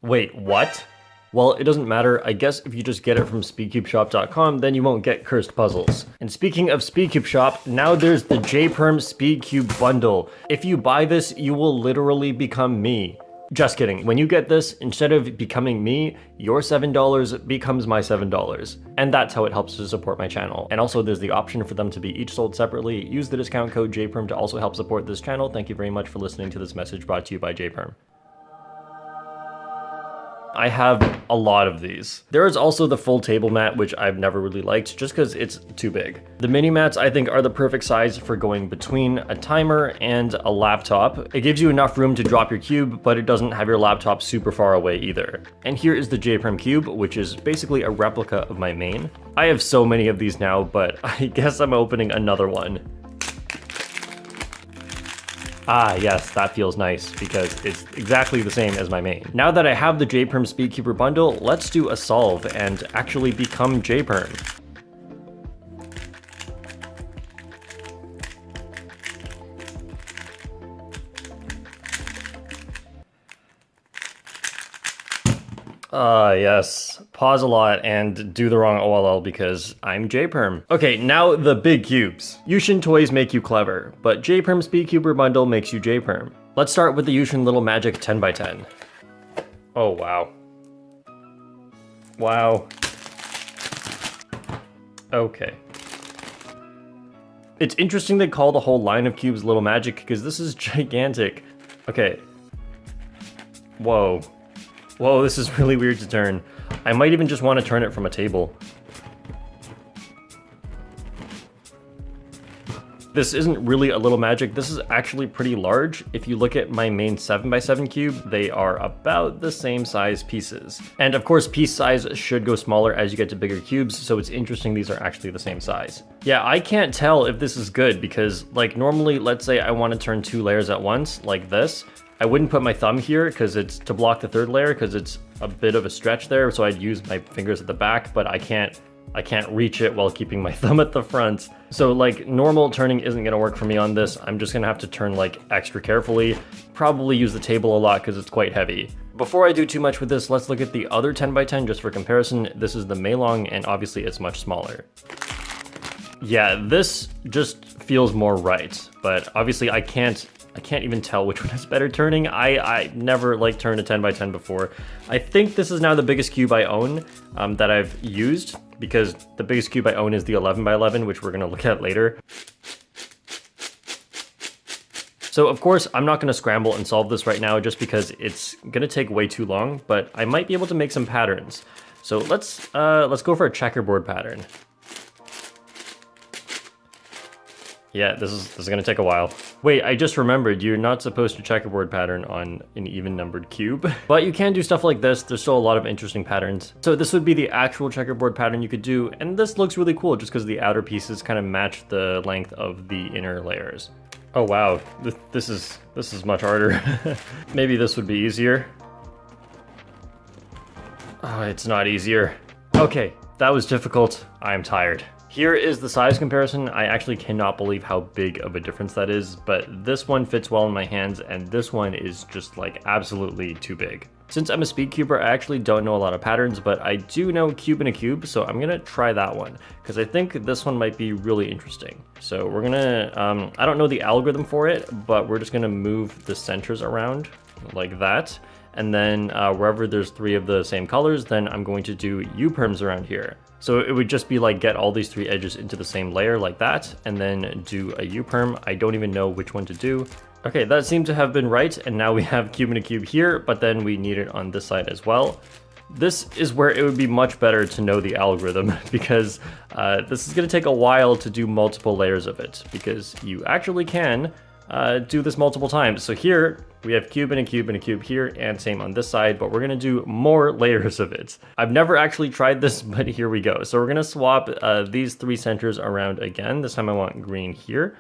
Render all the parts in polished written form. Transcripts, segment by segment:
Wait, what? Well, it doesn't matter. I guess if you just get it from speedcubeshop.com, then you won't get cursed puzzles. And speaking of Speedcube Shop, now there's the JPerm Speedcube bundle. If you buy this, you will literally become me. Just kidding. When you get this, instead of becoming me, your $7 becomes my $7. And that's how it helps to support my channel. And also there's the option for them to be each sold separately. Use the discount code JPerm to also help support this channel. Thank you very much for listening to this message brought to you by JPerm. I have a lot of these. There is also the full table mat, which I've never really liked just because it's too big. The mini mats I think are the perfect size for going between a timer and a laptop. It gives you enough room to drop your cube, but it doesn't have your laptop super far away either. And here is the JPerm cube, which is basically a replica of my main. I have so many of these now, but I guess I'm opening another one. Ah, yes, that feels nice because it's exactly the same as my main. Now that I have the JPerm Speedcuber bundle, let's do a solve and actually become JPerm. Yes. Pause a lot and do the wrong OLL because I'm JPerm. Okay, now the big cubes. Yushin toys make you clever, but JPerm Speedcuber bundle makes you JPerm. Let's start with the Yushin Little Magic 10x10. Oh, wow. Wow. Okay. It's interesting they call the whole line of cubes Little Magic because this is gigantic. Okay. Whoa. Whoa, this is really weird to turn. I might even just want to turn it from a table. This isn't really a Little Magic, this is actually pretty large. If you look at my main 7x7 cube, they are about the same size pieces. And of course, piece size should go smaller as you get to bigger cubes, so it's interesting these are actually the same size. Yeah, I can't tell if this is good because, like, normally, let's say I want to turn 2 layers at once, like this. I wouldn't put my thumb here because it's to block the 3rd layer because it's a bit of a stretch there, so I'd use my fingers at the back, but I can't reach it while keeping my thumb at the front. So like normal turning isn't gonna work for me on this. I'm just gonna have to turn like extra carefully, probably use the table a lot because it's quite heavy. Before I do too much with this, let's look at the other 10x10 just for comparison. This is the Meilong and obviously it's much smaller. Yeah, this just feels more right, but obviously I can't even tell which one is better turning. I never like turned a 10x10 before. I think this is now the biggest cube I own that I've used because the biggest cube I own is the 11x11, which we're gonna look at later. So of course, I'm not gonna scramble and solve this right now just because it's gonna take way too long, but I might be able to make some patterns. So let's go for a checkerboard pattern. Yeah, this is gonna take a while. Wait, I just remembered, you're not supposed to checkerboard pattern on an even numbered cube. But you can do stuff like this, there's still a lot of interesting patterns. So this would be the actual checkerboard pattern you could do, and this looks really cool just because the outer pieces kind of match the length of the inner layers. Oh wow, this is much harder. Maybe this would be easier. Oh, it's not easier. Okay, that was difficult, I'm tired. Here is the size comparison. I actually cannot believe how big of a difference that is, but this one fits well in my hands and this one is just like absolutely too big. Since I'm a speedcuber, I actually don't know a lot of patterns, but I do know cube in a cube, so I'm gonna try that one because I think this one might be really interesting. So we're gonna, I don't know the algorithm for it, but we're just gonna move the centers around like that. And then wherever there's 3 of the same colors, then I'm going to do U-perms around here. So it would just be like get all these 3 edges into the same layer like that, and then do a U-perm. I don't even know which one to do. Okay, that seemed to have been right, and now we have cube in a cube here, but then we need it on this side as well. This is where it would be much better to know the algorithm because this is gonna take a while to do multiple layers of it because you actually can do this multiple times. So here we have cube and a cube and a cube here and same on this side, but we're gonna do more layers of it. I've never actually tried this, but here we go. So we're gonna swap these 3 centers around again. This time I want green here.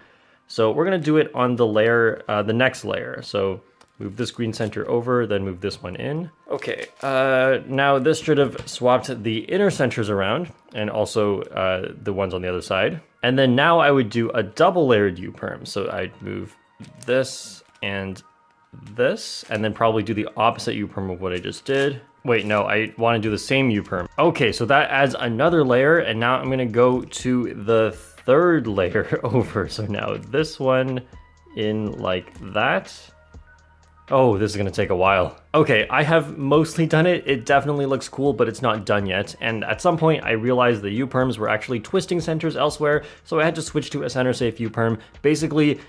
So we're gonna do it on the layer, the next layer. So move this green center over, then move this one in. Okay, now this should have swapped the inner centers around and also the ones on the other side. And then now I would do a double layered U-perm. So I'd move this and this and then probably do the opposite U-perm of what I just did. Wait, no, I want to do the same U-perm. Okay, so that adds another layer, and now I'm going to go to the third layer over. So now this one in like that. Oh, this is gonna take a while. Okay, I have mostly done it. It definitely looks cool, but it's not done yet. And at some point, I realized the U-perms were actually twisting centers elsewhere, so I had to switch to a center safe U-perm. Basically,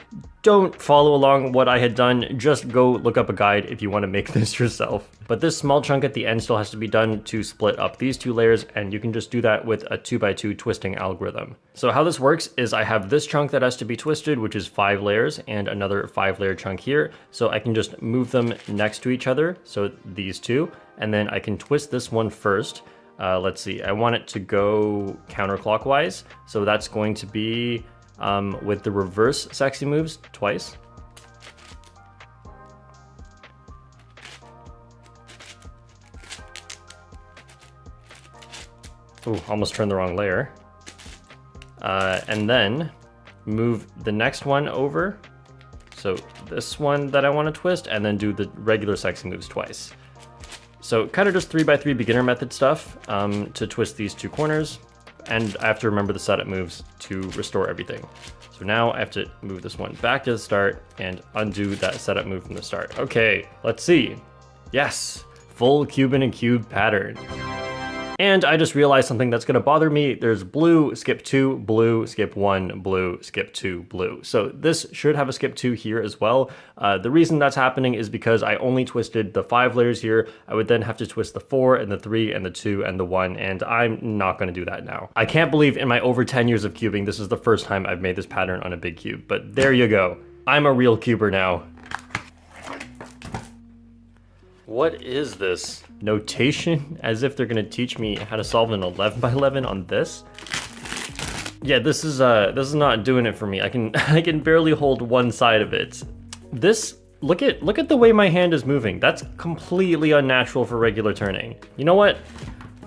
don't follow along what I had done. Just go look up a guide if you want to make this yourself. But this small chunk at the end still has to be done to split up these two layers, and you can just do that with a 2x2 twisting algorithm. So how this works is I have this chunk that has to be twisted, which is 5 layers, and another 5-layer chunk here. So I can just move them next to each other, so these two, and then I can twist this one first. Let's see, I want it to go counterclockwise, so that's going to be with the reverse sexy moves twice. Ooh, almost turned the wrong layer. And then move the next one over. So this one that I want to twist, and then do the regular sexy moves twice. So kind of just 3x3 beginner method stuff to twist these two corners. And I have to remember the setup moves to restore everything. So now I have to move this one back to the start and undo that setup move from the start. Okay, let's see. Yes, full cube in a cube pattern. And I just realized something that's gonna bother me. There's blue, skip 2, blue, skip 1, blue, skip 2, blue. So this should have a skip 2 here as well. The reason that's happening is because I only twisted the 5 layers here. I would then have to twist the 4 and the 3 and the 2 and the 1, and I'm not gonna do that now. I can't believe in my over 10 years of cubing, this is the first time I've made this pattern on a big cube, but there you go. I'm a real cuber now. What is this? Notation? As if they're gonna teach me how to solve an 11x11 on this? Yeah, this is not doing it for me. I can barely hold one side of it. This, look at the way my hand is moving. That's completely unnatural for regular turning. You know what?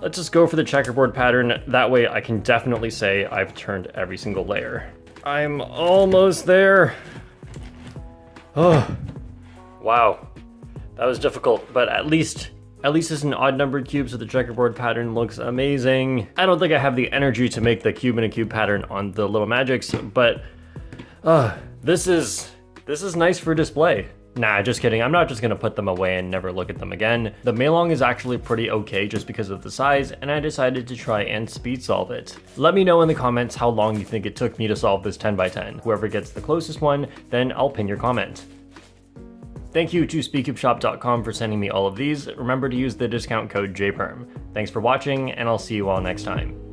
Let's just go for the checkerboard pattern. That way I can definitely say I've turned every single layer. I'm almost there. Oh, wow. That was difficult, but at least it's an odd numbered cube, so the checkerboard pattern looks amazing. I don't think I have the energy to make the cube in a cube pattern on the Little Magics, but this is nice for display. Nah, just kidding. I'm not just gonna put them away and never look at them again. The Meilong is actually pretty okay just because of the size, and I decided to try and speed solve it. Let me know in the comments how long you think it took me to solve this 10x10. Whoever gets the closest one, then I'll pin your comment. Thank you to speedcubeshop.com for sending me all of these. Remember to use the discount code JPerm. Thanks for watching, and I'll see you all next time.